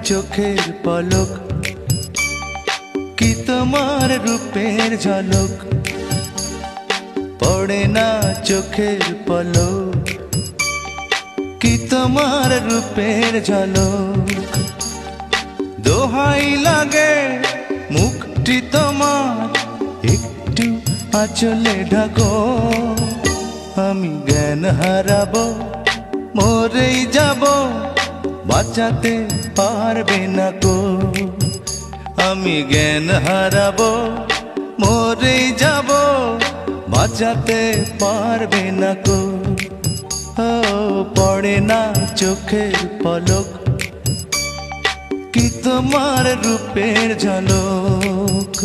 চোখের পলক, কি তোমার রূপের ঝলক, পড়ে না চোখের পলক, কি তোমার রূপের ঝলক। দোহাই লাগে মুখটি তোমার, একটু আঁচলে ঢাকো, আমি জ্ঞান হারাবো, মরেই যাব, বাঁচাতে পারবে না কো। আমি জ্ঞান হারাবো, মরেই যাব, বাঁচাতে পারবে না কো। ও পড়ে না চোখের পলক, কি তোমার রূপের ঝলক।